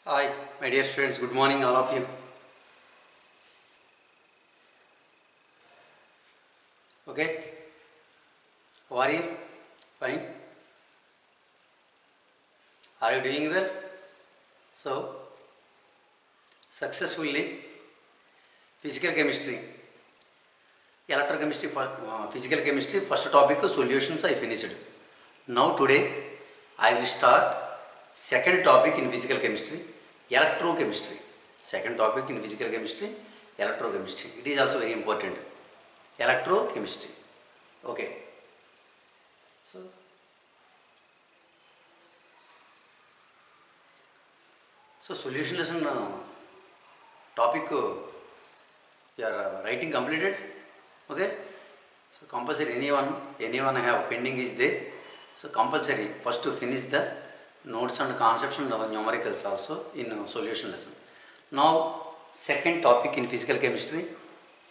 Hi, my dear students. Good morning, all of you. Okay, how are you? Fine. Are you doing well? So, successfully, physical chemistry, electrochemistry, physical chemistry, first topic solutions I finished. Now today, I will start second topic in physical chemistry, electrochemistry. Second topic in physical chemistry, electrochemistry. It is also very important. Electrochemistry. Okay. So solution lesson topic you are writing completed. Okay. So compulsory anyone have pending is there. So compulsory first to finish the notes and concepts and numericals also in solution lesson. Now second topic in physical chemistry,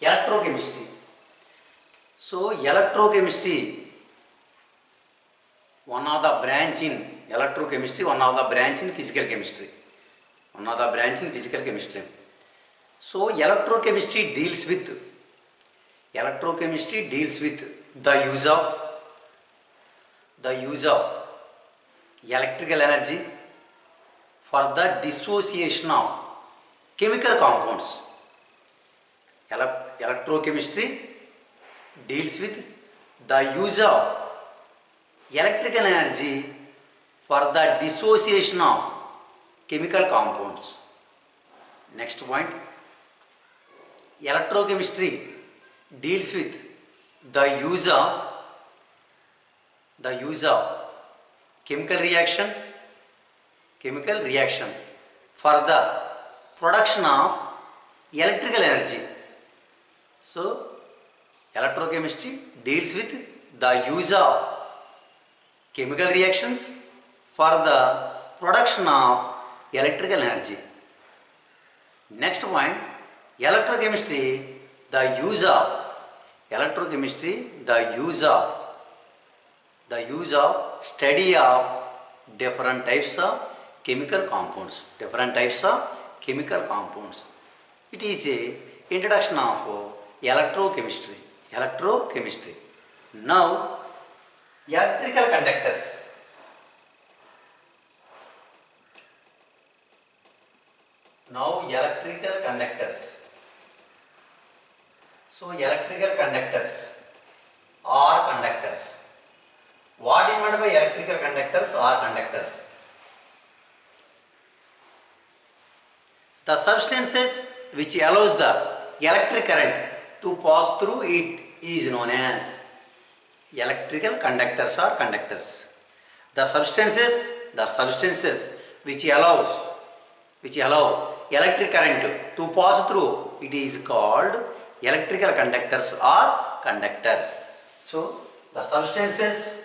electrochemistry. So electrochemistry, one of the branch in electrochemistry, one of the branch in physical chemistry. Another branch in physical chemistry. So electrochemistry deals with the use of electrical energy for the dissociation of chemical compounds. Electrochemistry deals with the use of electrical energy for the dissociation of chemical compounds. Next point, electrochemistry deals with the use of chemical reaction for the production of electrical energy. So electrochemistry deals with the use of chemical reactions for the production of electrical energy. Next point, electrochemistry, the use of study of different types of chemical compounds. It is a introduction of electrochemistry. Now, electrical conductors. So electrical conductors are conductors. What is meant by electrical conductors or conductors? The substances which allows the electric current to pass through it is known as electrical conductors or conductors. The substances which allow electric current to pass through it is called electrical conductors or conductors. So the substances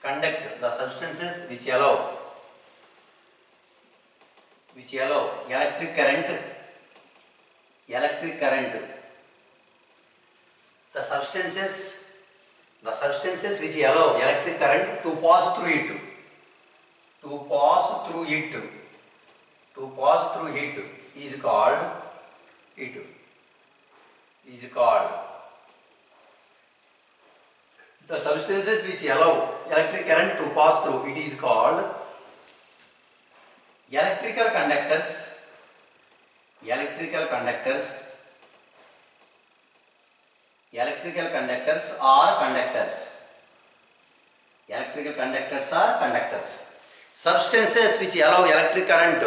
conduct, the substances which allow electric current, the substances which allow electric current to pass through it is called the substances which allow electric current to pass through it is called electrical conductors or conductors. Substances which allow electric current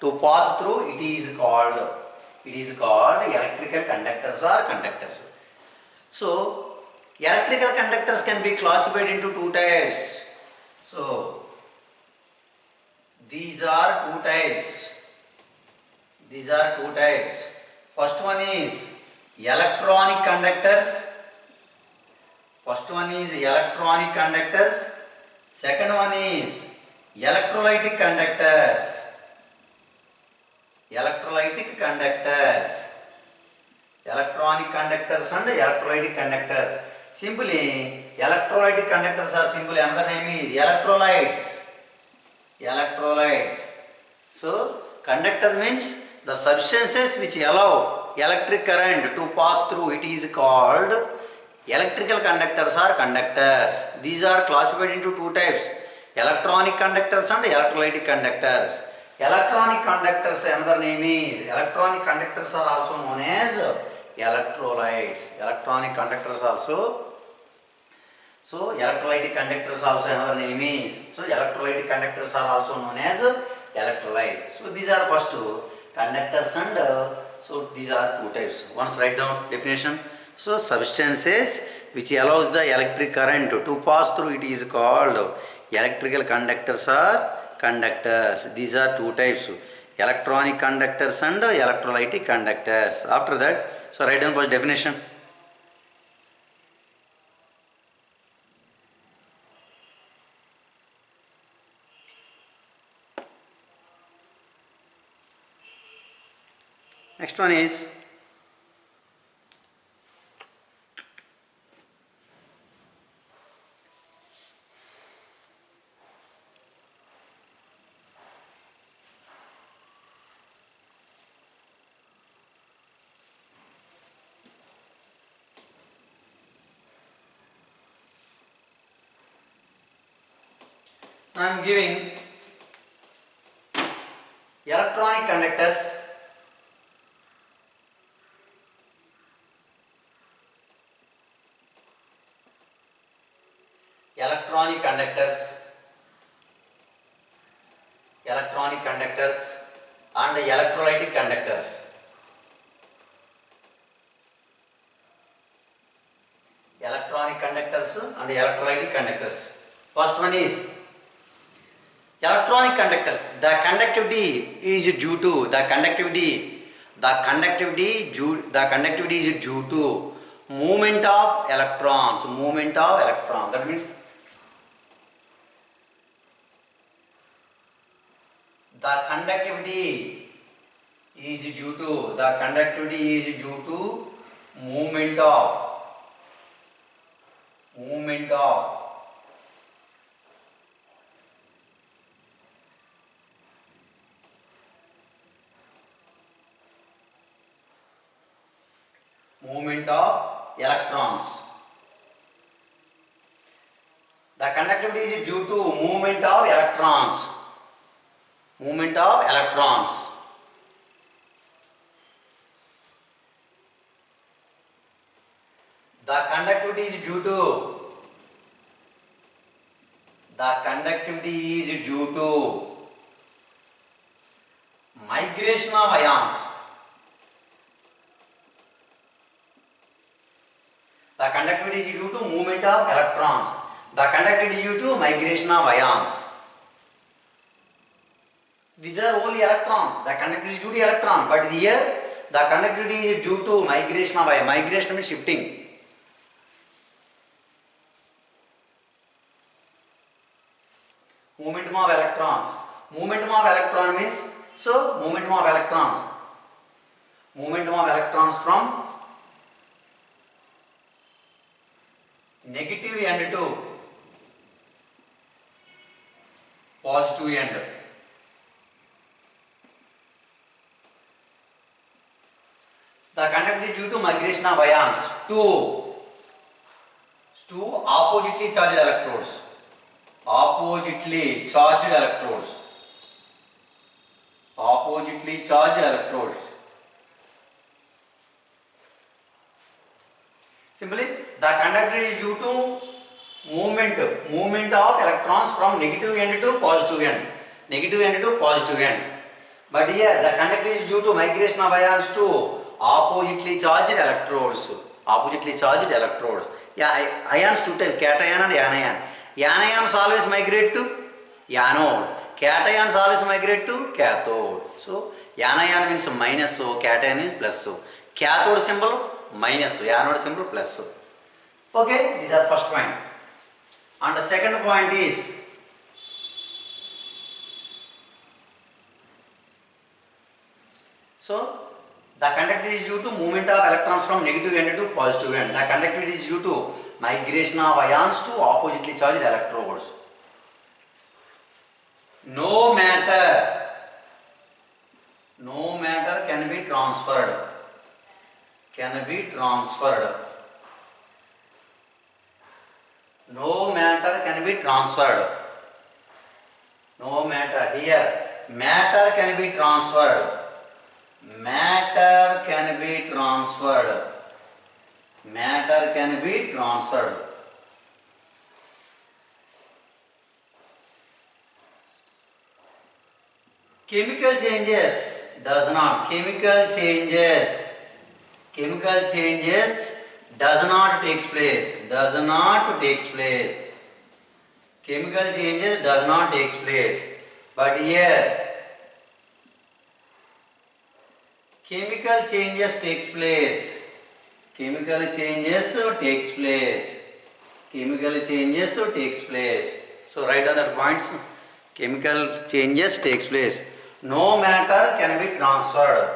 to pass through it is called electrical conductors or conductors. So electrical conductors can be classified into two types. So these are two types. First one is electronic conductors. Second one is electrolytic conductors. Electronic conductors and electrolytic conductors. Simply, electrolytic conductors are simply another name is electrolytes. Electrolytes. So conductors means the substances which allow electric current to pass through. It is called electrical conductors or conductors. These are classified into two types: electronic conductors and electrolytic conductors. Electronic conductors, another name is, electronic conductors are also known as electrolytes. Electronic conductors also. So electrolytic conductors also another name is. So electrolytic conductors are also known as electrolytes. So these are first two conductors, and so these are two types. Once write down definition. So substances which allows the electric current to pass through, it is called electrical conductors or conductors. These are two types: electronic conductors and electrolytic conductors. After that, so write down first definition. Next one is I am giving electronic conductors. Electronic conductors, electronic conductors and electrolytic conductors. Electronic conductors and electrolytic conductors. First one is electronic conductors. The conductivity is due to the conductivity is due to movement of electrons. Movement of electron. That means the conductivity is due to movement of electrons. The conductivity is due to movement of electrons. Movement of electrons. The conductivity is due to migration of ions. The conductivity is due to movement of electrons. The conductivity is due to migration of ions. These are only electrons. The conductivity is due to electron, but here the conductivity is due to migration of ions. Migration means shifting. Momentum of electrons. Momentum of electron means, so momentum of electrons. Momentum of electrons from negative end to positive end. The conductivity due to migration of ions to oppositely charged electrodes. Oppositely charged electrodes. Oppositely charged electrodes. Simply, the conductivity is due to movement of electrons from negative end to positive end. Negative end to positive end. But here the conductivity is due to migration of ions to oppositely charged electrodes. Oppositely charged electrodes. Yeah, ions two types, cation and anion. Anions always migrate to anode. Cations always migrate to cathode. So anion means minus, so cation is plus. So cathode symbol minus, anode symbol plus. Okay, these are first point. And the second point is so the conductivity is due to movement of electrons from negative end to positive end. The conductivity is due to migration of ions to oppositely charged electrodes. No matter, no matter can be transferred, can be transferred. No matter can be transferred. No matter, here matter can be transferred. Matter can be transferred. Matter can be transferred. Chemical changes does not. Chemical changes does not takes place. Does not takes place. Chemical changes does not takes place. But here chemical changes takes place. Chemical changes takes place. Chemical changes takes place. So write down that points. Chemical changes takes place. No matter can be transferred.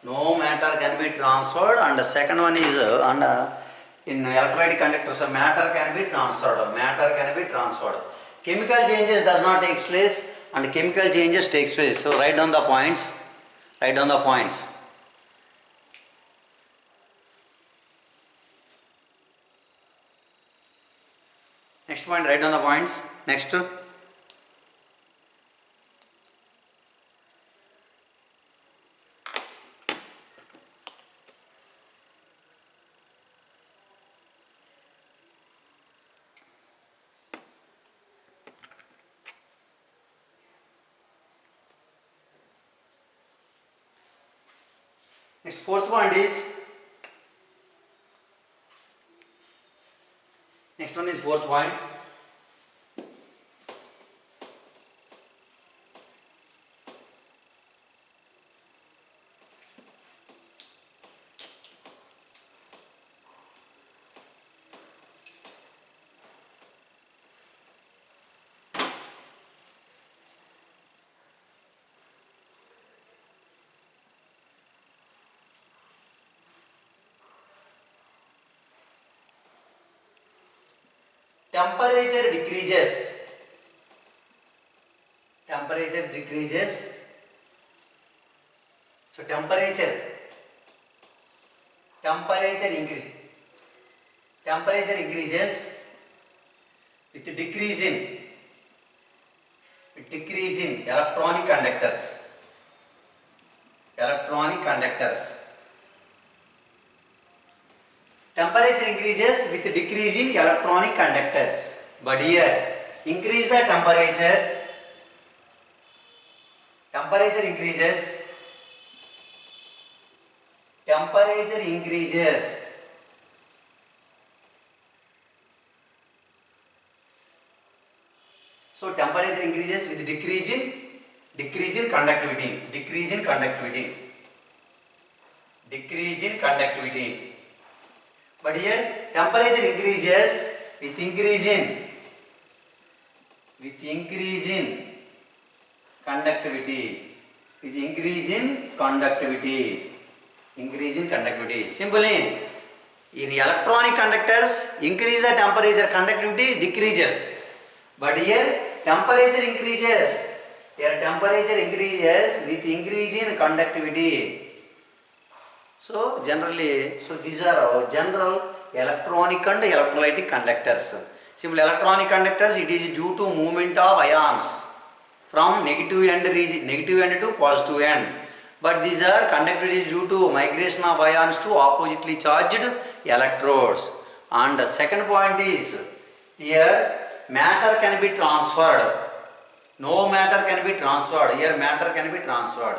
No matter can be transferred. And the second one is in electrolytic conductors, matter can be transferred. Matter can be transferred. Chemical changes does not takes place and chemical changes takes place. So write down the points. Write down the points. Next point, write down the points. Next. Next, fourth point is, next one is fourth point. Temperature decreases. Temperature decreases. So temperature increase. Temperature increases with decrease in electronic conductors. Electronic conductors. Temperature increases with decrease in electronic conductors. But here, increase the temperature. Temperature increases. Temperature increases. So temperature increases with decrease in conductivity. Decrease in conductivity. Decrease in conductivity. But here temperature increases with increase in conductivity. With increase in conductivity. Increase in conductivity. Simply, in electronic conductors, increase the temperature, conductivity decreases. But here temperature increases. Here temperature increases with increase in conductivity. So generally, these are general electronic and electrolytic conductors. Simple electronic conductors, it is due to movement of ions from negative end to positive end. But these are conductivity due to migration of ions to oppositely charged electrodes. And the second point is, here matter can be transferred. No matter can be transferred. Here matter can be transferred.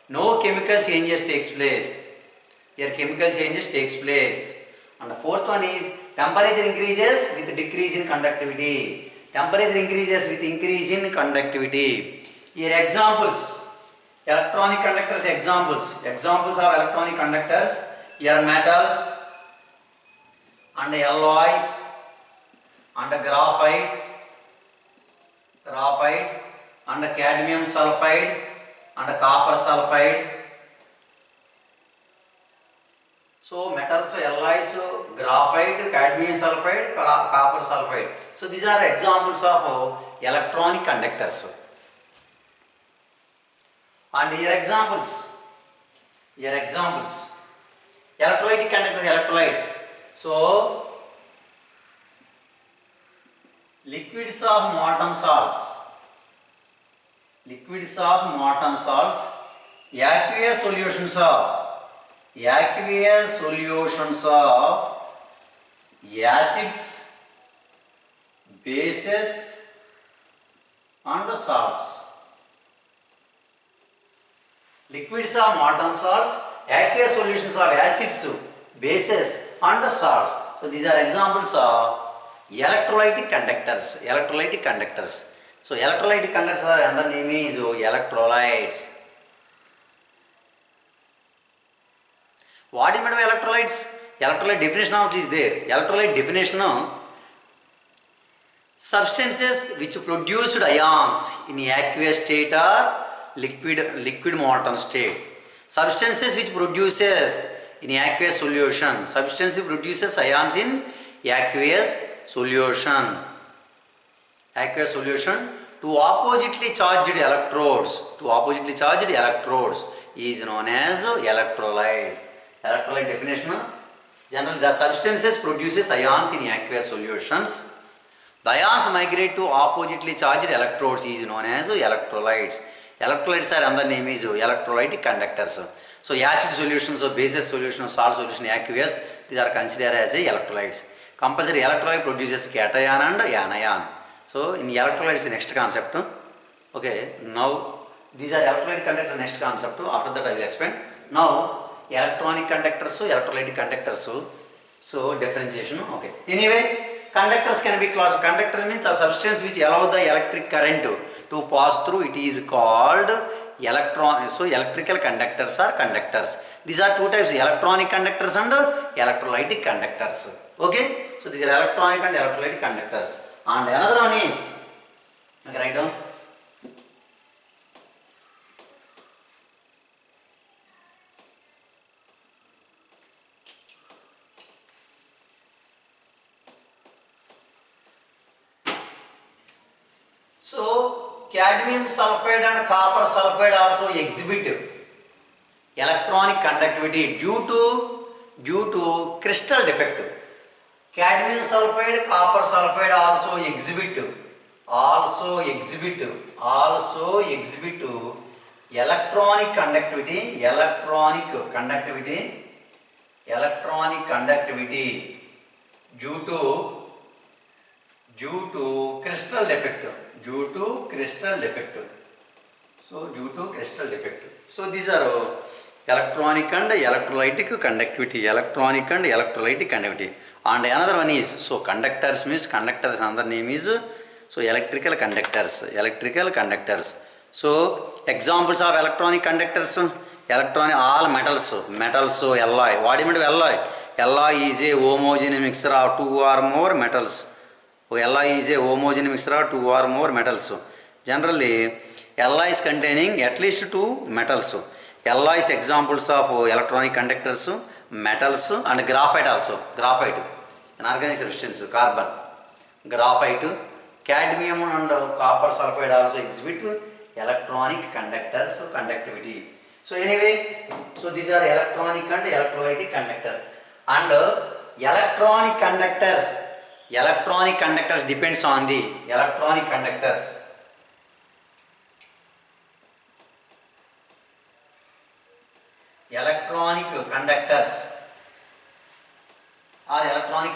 No chemical changes takes place. Here chemical changes takes place. And the fourth one is, temperature increases with decrease in conductivity. Temperature increases with increase in conductivity. Here examples. Electronic conductors examples. Examples of electronic conductors. Here metals and alloys and graphite and cadmium sulfide and copper sulfide. So metals, alloys, graphite, cadmium sulfide, copper sulfide. So these are examples of electronic conductors. And here examples. Electrolytic conductors, electrolytes. So liquids of molten salts, aqueous solutions of acids, bases and salts. Liquids of molten salts, aqueous solutions of acids, bases and salts. So these are examples of electrolytic conductors. So electrolytic conductors are another name is electrolytes. What is meant by electrolytes? Electrolyte definition also is there. Electrolyte definition: substances which produced ions in aqueous state or liquid molten state. Substances which produces in aqueous solution. Substance produces ions in aqueous solution. To oppositely charged electrodes. Is known as electrolyte. Electrolyte definition: generally the substances produces ions in aqueous solutions. The ions migrate to oppositely charged electrodes is known as electrolytes. Electrolytes are another name is electrolytic conductors. So acid solutions, bases solutions, salt solution, aqueous, these are considered as electrolytes. Compulsory electrolyte produces cation and anion. So in electrolytes next concept. Okay, now these are electrolytic conductors next concept. After that I will explain. Now electronic conductors, electrolytic conductors. So differentiation. Okay. Anyway, conductors can be classified. Conductor means the substance which allow the electric current to pass through. It is called electron. So electrical conductors are conductors. These are two types: electronic conductors and electrolytic conductors. Okay. So these are electronic and electrolytic conductors. And another one is, okay, write down. So cadmium sulfide and copper sulfide also exhibit electronic conductivity due to crystal defect. Cadmium sulfide, copper sulfide also exhibit electronic conductivity due to crystal defect. So these are electronic and electrolytic conductivity. And another one is, so conductors means conductors, another name is so electrical conductors. So examples of electronic conductors: all metals, so alloy. What do you mean by alloy? Alloy is a homogeneous mixture of two or more metals. Generally, alloys containing at least two metals. Alloys examples of electronic conductors: metals and graphite also. An organic substance, carbon, graphite, cadmium and copper sulfide also exhibit electronic conductors, conductivity. So anyway, so these are electronic and electrolytic conductor. And electronic conductors depends on the electronic conductors. Electronic conductors or electronic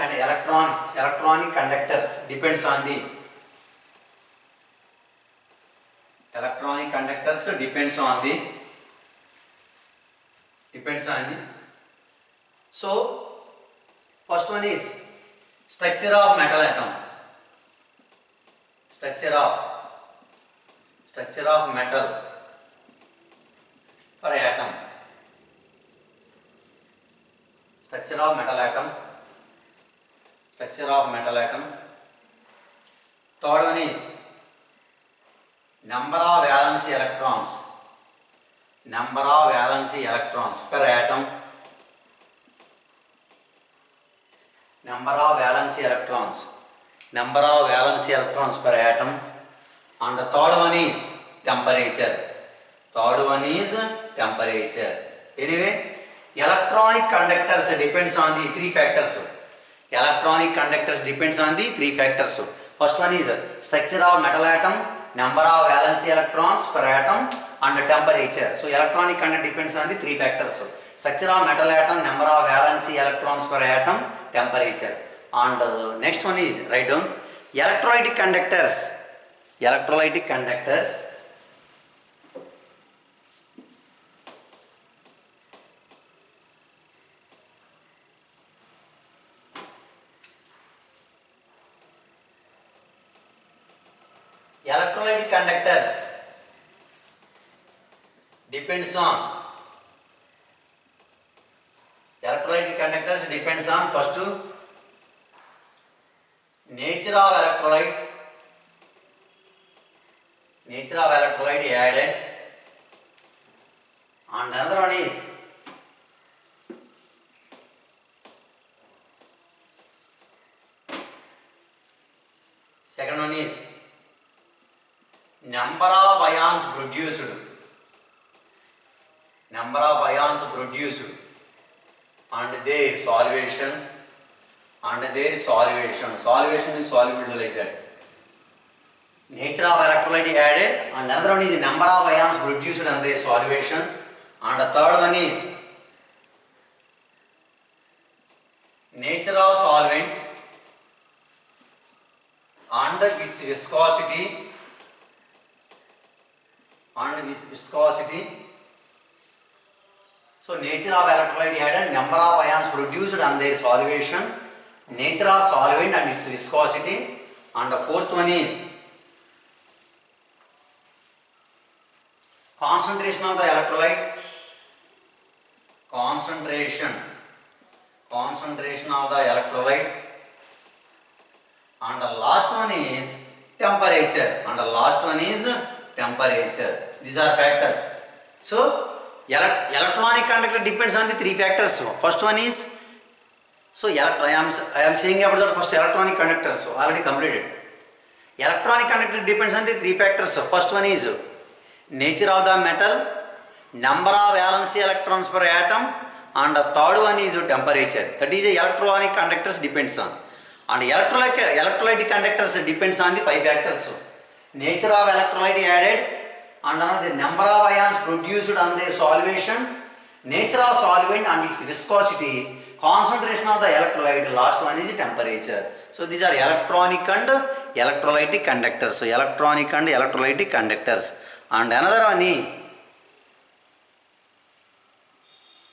conductors depends on the so first one is structure of metal atom. Structure of metal for atom. Structure of metal atom. Third one is number of valency electrons per atom. Number of valency electrons per atom. And the third one is temperature. Third one is temperature. Anyway, electronic conductors depends on the three factors. Electronic conductors depends on the three factors. First one is structure of metal atom, number of valence electrons per atom, and temperature. So electronic conductor depends on the three factors. Structure of metal atom, number of valence electrons per atom, temperature. And next one is, write down, electrolytic conductors. Electrolytic conductors electrolytic conductors depends on first nature of electrolyte added, and another one is second one is number of ions produced, and their solvation, solvation is solubility like that. Nature of electrolyte added, and another one is the number of ions produced and their solvation, and the third one is nature of solvent and its viscosity, So nature of electrolyte added, number of ions produced and their solvation, nature of solvent and its viscosity, and the fourth one is concentration of the electrolyte, concentration of the electrolyte, and the last one is temperature, These are factors. So electronic conductor depends on the three factors. First one is, I am saying about the first electronic conductor, so already completed. Electronic conductor depends on the three factors. First one is nature of the metal, number of valence electrons per atom, and the third one is temperature. That is electronic conductors depends on. And electrolytic conductors depends on the five factors. Nature of electrolyte added, and the number of ions produced and their solvation, nature of solvent and its viscosity, concentration of the electrolyte, last one is temperature. So these are electronic and electrolytic conductors. So electronic and electrolytic conductors. And another one is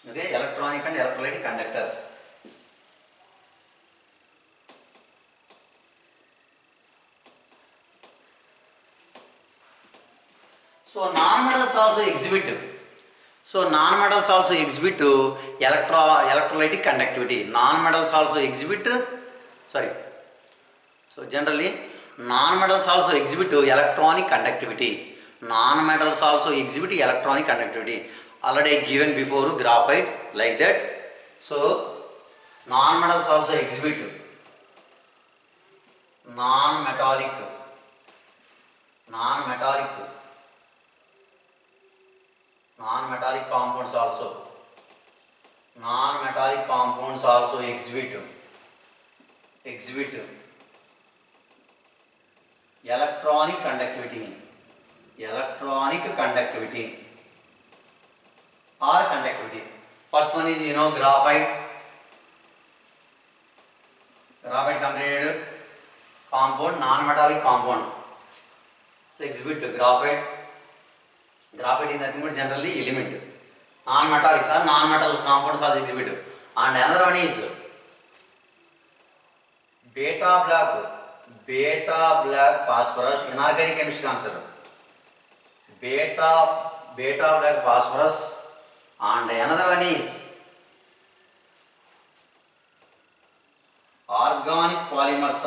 electronic and electrolytic conductors. So non-metals also exhibit electrolytic conductivity. So generally non-metals also exhibit electronic conductivity. Already given before graphite like that. So non-metals also exhibit non-metallic compounds also. Non-metallic compounds also exhibit electronic conductivity or conductivity. First one is graphite completed compound, non-metallic compound. So exhibit graphite is nothing but generally element. Non-metallic or non-metal compounds also exhibit. And another one is beta black phosphorus, inorganic chemistry concept. Beta black phosphorus. And another one is organic polymers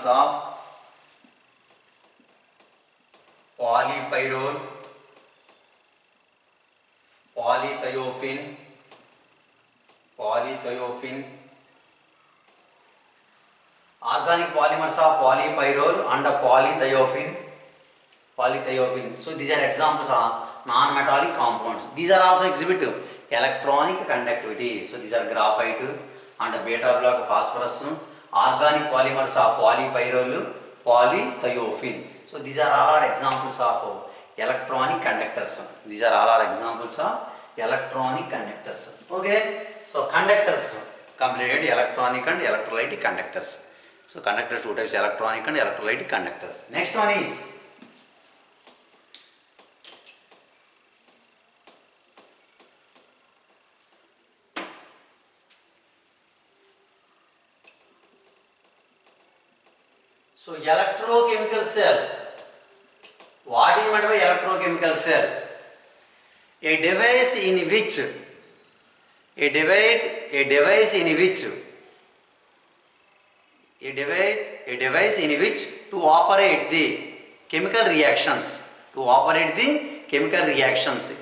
of polypyrrole, polythiophene, organic polymers of polypyrrole and polythiophene, polythiophene. So these are examples of non-metallic compounds. These are also exhibit electronic conductivity. So these are graphite and beta block phosphorus. Organic polymers are polypyrrole, polythiophene. So these are all examples of electronic conductors. These are all examples of electronic conductors. Okay. So conductors completed electronic and electrolytic conductors. So conductors two types, electronic and electrolytic conductors. Next one is so electrochemical cell. What is meant by electrochemical cell? A device in which a device in which to operate the chemical reactions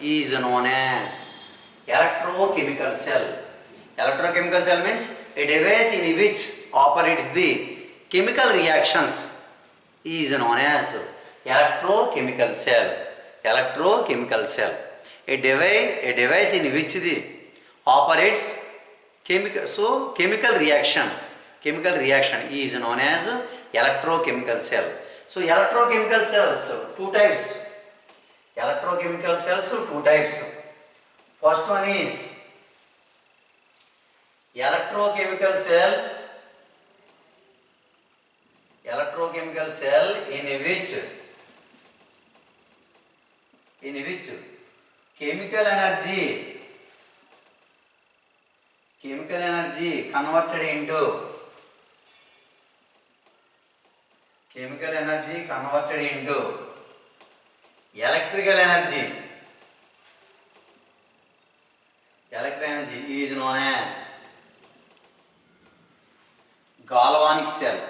is known as electrochemical cell. Electrochemical cell means a device in which operates the chemical reactions is known as electrochemical cell. Electrochemical cell. A device in which the operates chemical reaction is known as electrochemical cell. So electrochemical cells two types. Electrochemical cells two types. First one is electrochemical cell in which chemical energy converted into electrical energy is known as galvanic cell.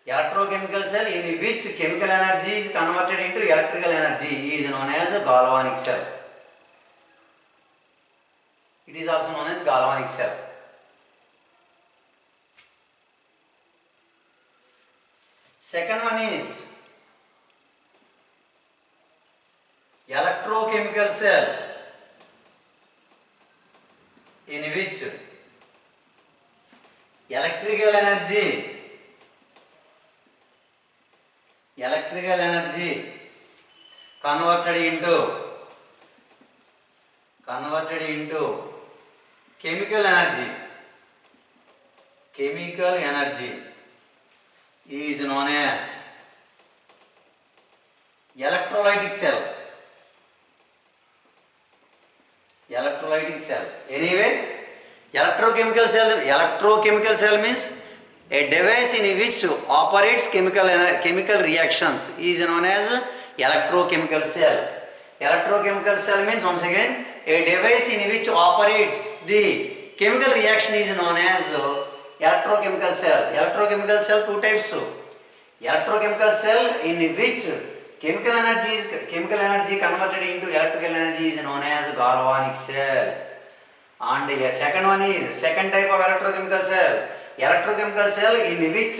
Electrochemical cell in which chemical energy is converted into electrical energy is known as a galvanic cell. It is also known as galvanic cell. Second one is electrochemical cell in which electrical energy converted into chemical energy is known as electrolytic cell. Anyway, electrochemical cell means a device in which operates chemical reactions is known as electrochemical cell. Electrochemical cell means, once again, a device in which operates the chemical reaction is known as electrochemical cell. Electrochemical cell two types. Electrochemical cell in which chemical energy converted into electrical energy is known as galvanic cell. And the second one is second type of electrochemical cell in which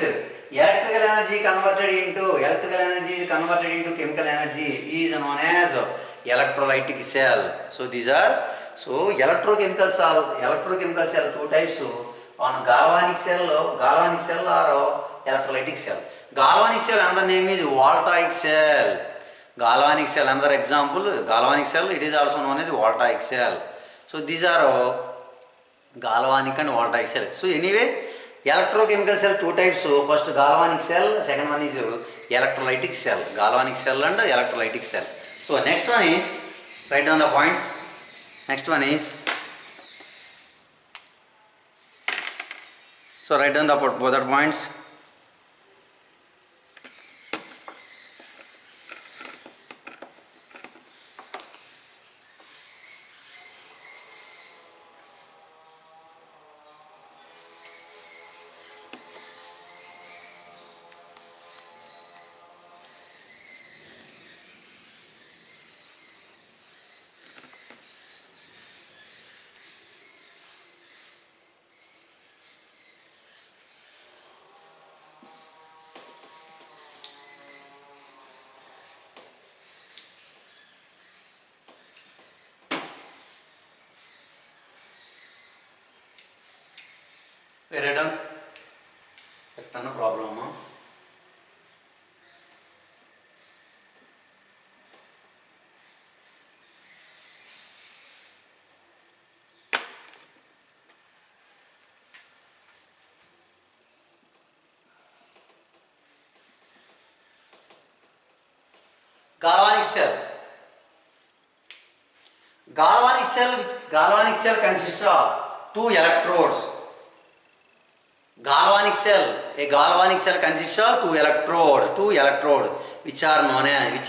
electrical energy converted into chemical energy is known as electrolytic cell. So these are electrochemical cell two types. On galvanic cell or electrolytic cell. Galvanic cell another name is voltaic cell. Galvanic cell another example, galvanic cell, it is also known as voltaic cell. So these are galvanic and voltaic cell. So anyway, electrochemical cell two types. So first galvanic cell, second one is electrolytic cell. Galvanic cell and electrolytic cell. So next one is, write down the points. Next one is, so write down the both the points. Write down. No problem. Galvanic cell. Galvanic cell consists of two electrodes. A galvanic cell consists of two electrode, which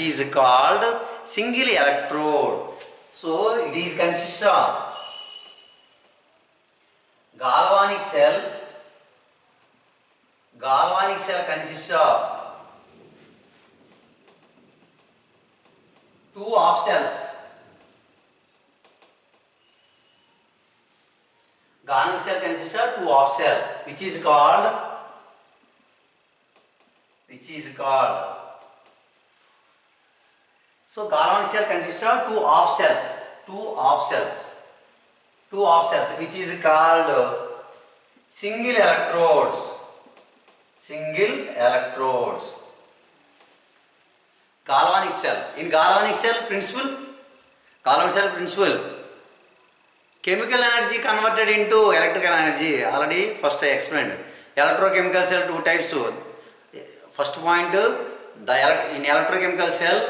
is called single electrode. So it is consists of galvanic cell consists of two half cells. Galvanic cell consists of two half cells, which is called so galvanic cell consists of two half cells, which is called single electrodes. Galvanic cell. In galvanic cell principle, chemical energy converted into electrical energy. Already first I explained. Electrochemical cell two types. First point, in electrochemical cell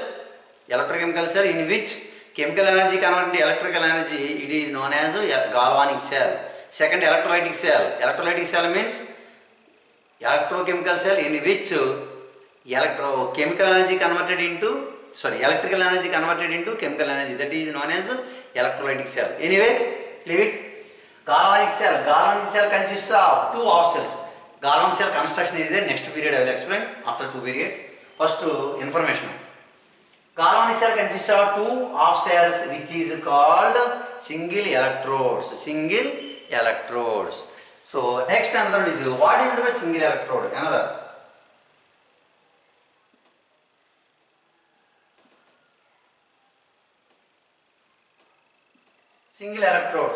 in which chemical energy converted into electrical energy, it is known as galvanic cell. Second, electrolytic cell. Electrolytic cell means electrochemical cell in which electrical energy converted into chemical energy, that is known as electrolytic cell. Anyway, leave it. Galvanic cell consists of two half cells. Galvanic cell construction is there. Next period I will explain after 2 periods. First information. Galvanic cell consists of two half cells, which is called single electrodes. So next another is what is the single electrode? Another. Single electrode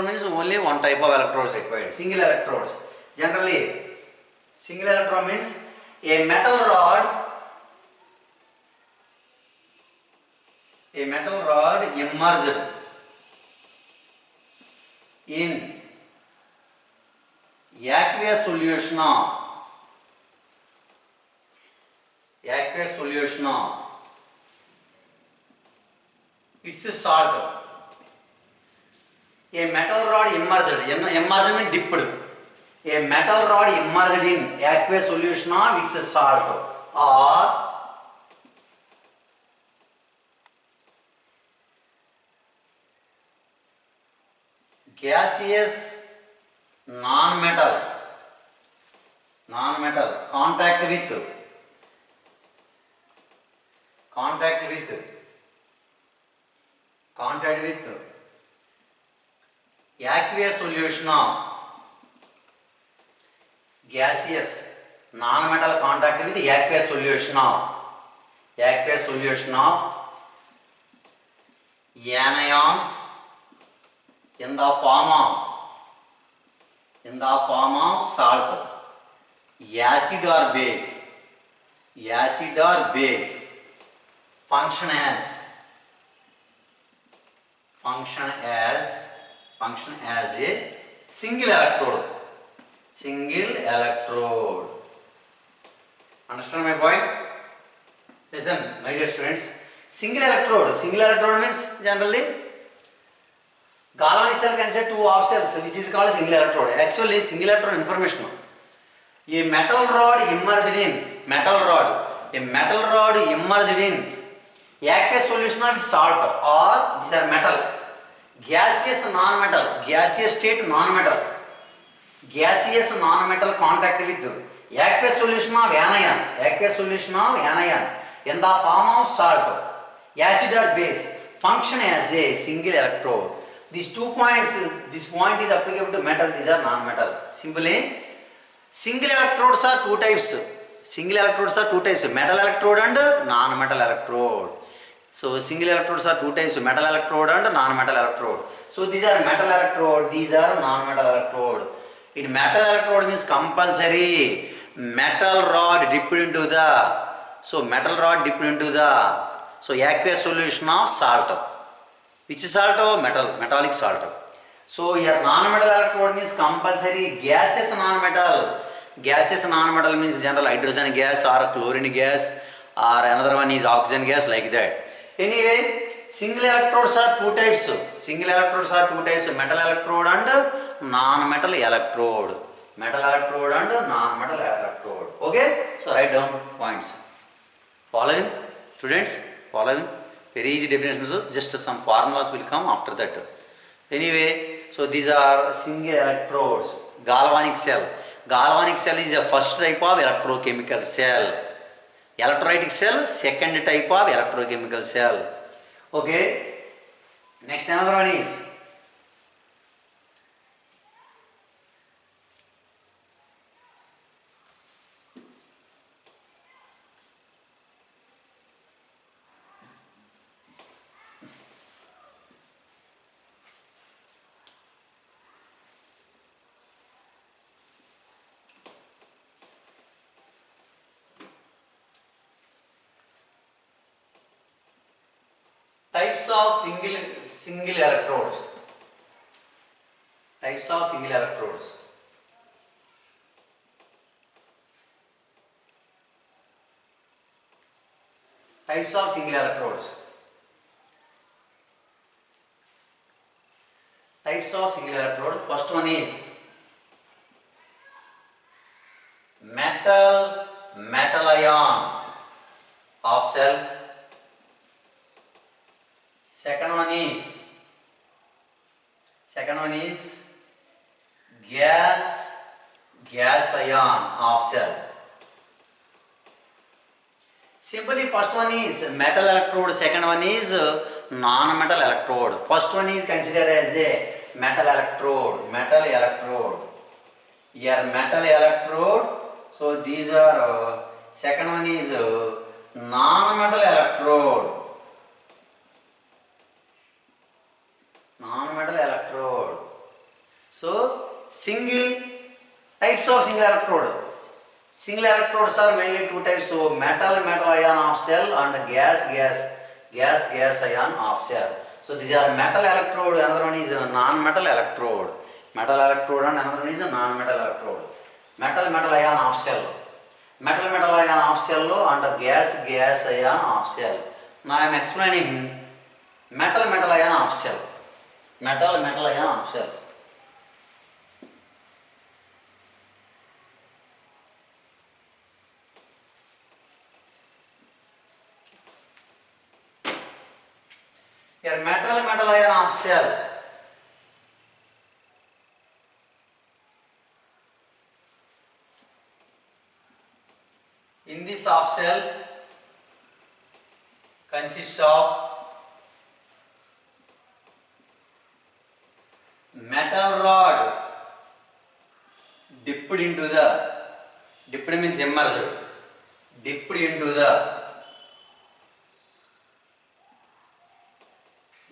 means only one type of electrodes required. Single electrodes. Generally, single electrode means a metal rod immersed in aqueous solution of it's a salt. A metal rod immersed means dipped. A metal rod immersed in aqueous solution of its salt or gaseous non-metal contact with aqueous solution of gaseous non-metal contact with aqueous solution of anion in the form of salt, acid or base function as a single electrode. Understand my point? Listen, my dear students. Single electrode means generally galvanic cell consists two half cells, which is called single electrode. Actually, single electrode information. A metal rod immersed in aqueous solution of salt or these are metal. Gaseous state non-metal contact with aqueous solution of anion in the form of salt, acid or base function as a single electrode. These 2 points, this point is applicable to metal, these are non-metal. Simply, single electrodes are two types, metal electrode and non-metal electrode. So single electrodes are two types, metal electrode and non-metal electrode. So these are metal electrode, these are non-metal electrode. In metal electrode means compulsory metal rod dipped into the, so metal rod dipped into the, so aqueous solution of salt. Which salt? Metallic salt. So here non-metal electrode means compulsory gaseous non-metal. Gaseous non-metal means general hydrogen gas or chlorine gas, or another one is oxygen gas, like that. Anyway, single electrodes are two types. Single electrodes are two types: metal electrode and non-metal electrode. Metal electrode and non-metal electrode. Okay? So write down points. Following, students? Following. Very easy definitions. Just some formulas will come after that. Anyway, so these are single electrodes. Galvanic cell. Galvanic cell is the first type of electrochemical cell. Electrolytic cell, second type of electrochemical cell. Okay. Next, another one is types of single electrodes. Types of single electrodes. Types of single electrodes. Types of single electrode. First one is metal ion of cell. Second one is gas ion of cell. Simply first one is metal electrode, second one is non-metal electrode. First one is considered as a metal electrode. Here metal electrode. So these are second one is non-metal electrode. Non-metal electrode. So types of single electrode. Single electrodes are mainly two types. So metal ion of cell and gas ion of cell. So these are metal electrode. Another one is non-metal electrode. Metal electrode and another one is non-metal electrode. Metal ion of cell. Metal ion of cell and gas ion of cell. Now I am explaining metal ion of cell. Metal ion of cell. Here metal ion of cell. In this of cell consists of metal rod dipped means immersed, dipped into the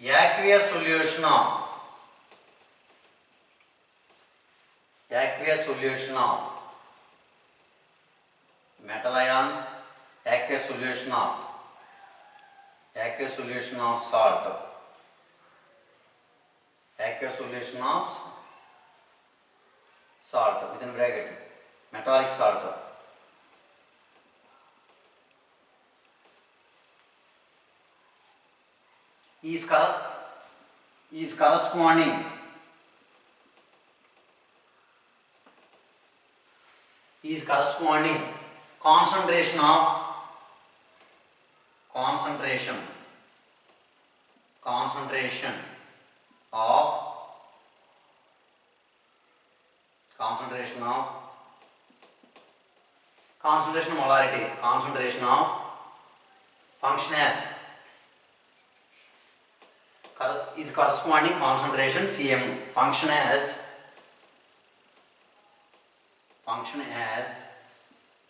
aqueous solution of metal ion, aqueous solution of salt, aqueous solution of salt within bracket, metallic salt. Is corresponding concentration molarity, concentration of function as is corresponding concentration Cm, function as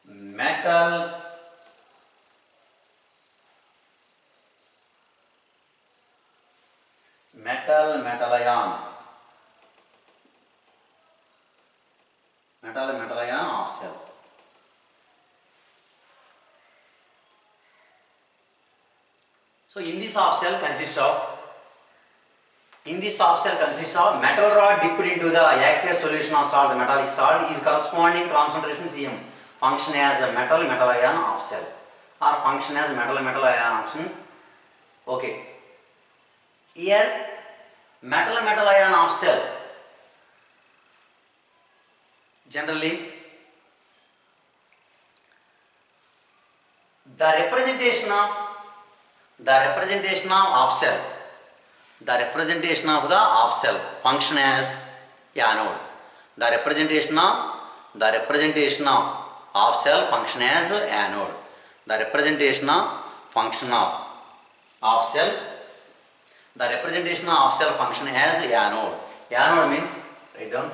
metal metal ion of cell. So in this half cell consists of metal rod dipped into the aqueous solution of salt, metallic salt, is corresponding concentration Cm, function as a metal ion of cell, or function as metal ion option. Okay. Here metal ion of cell, generally the representation of the half cell function as anode. The representation of half cell function as anode. The representation of function of half cell. The representation of half cell function as anode. Anode means, write down.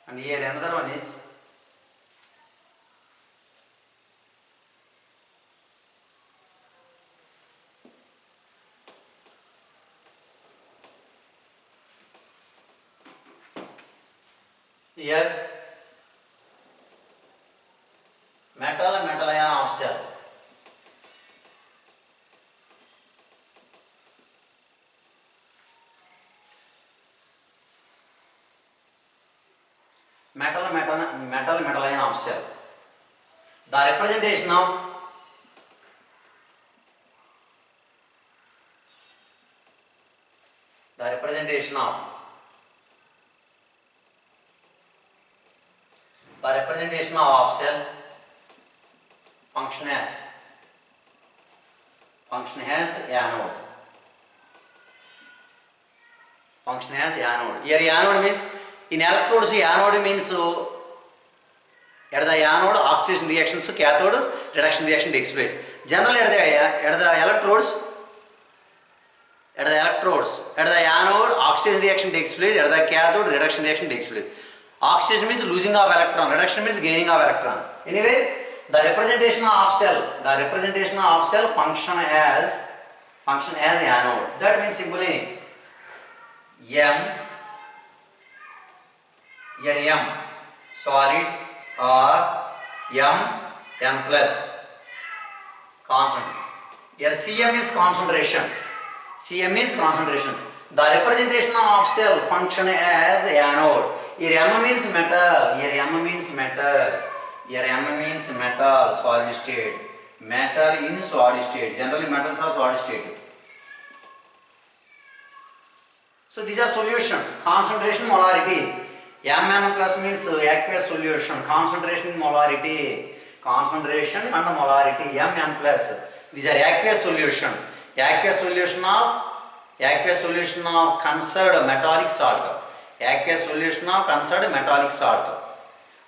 And here another one is here metal ion of cell. Metal ion of cell. The representation of half cell function as anode. Here anode means, in electrodes anode means at the anode oxidation reaction, so cathode reduction reaction takes place. Generally at the electrodes, at the anode oxidation reaction takes place, at the cathode reduction reaction takes place. Oxidation means losing of electron, reduction means gaining of electron. Anyway, the representation of half cell function as anode. That means simply M, here M solid, or N plus constant. Here Cm means concentration. The representation of half cell function as anode. Here M means metal. Solid state. Metal in solid state. Generally metals are solid state. So these are solution. Concentration, molarity. Mn plus means aqueous solution. Concentration in molarity. Concentration and molarity. Mn plus. These are aqueous solution. Aqueous solution of conserved metallic salt.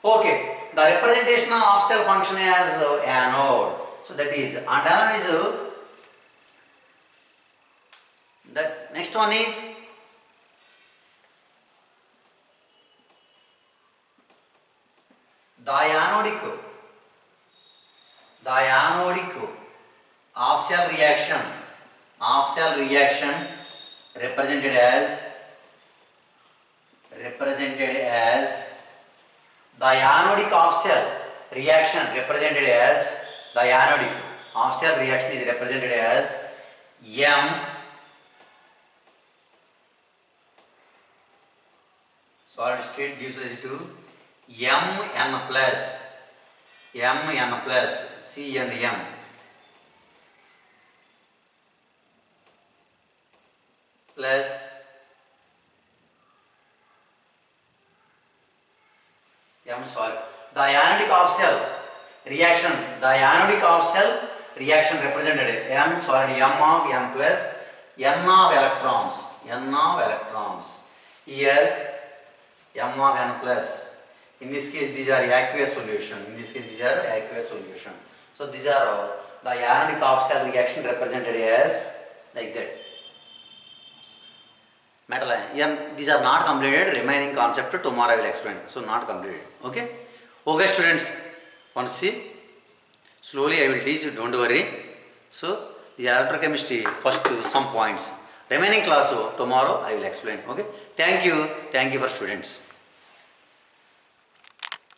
Okay. The representation of half cell function as anode. So that is, and another is the next one is dianodic half cell reaction represented as dianodic half cell reaction represented as dianodic half cell reaction is represented as M solid state gives rise to Mn plus C and M plus M solid. The ionic half cell reaction represented M solid, M of M plus N of electrons. Here M of N plus. In this case these are aqueous solution. So these are the ionic half cell reaction represented as like that. metal ion. Yeah, these are not completed. Remaining concept tomorrow I will explain. So not completed. Okay. Okay, students. Once see. Slowly I will teach you. Don't worry. So the electrochemistry first some points. Remaining class tomorrow I will explain. Okay. Thank you. Thank you for students.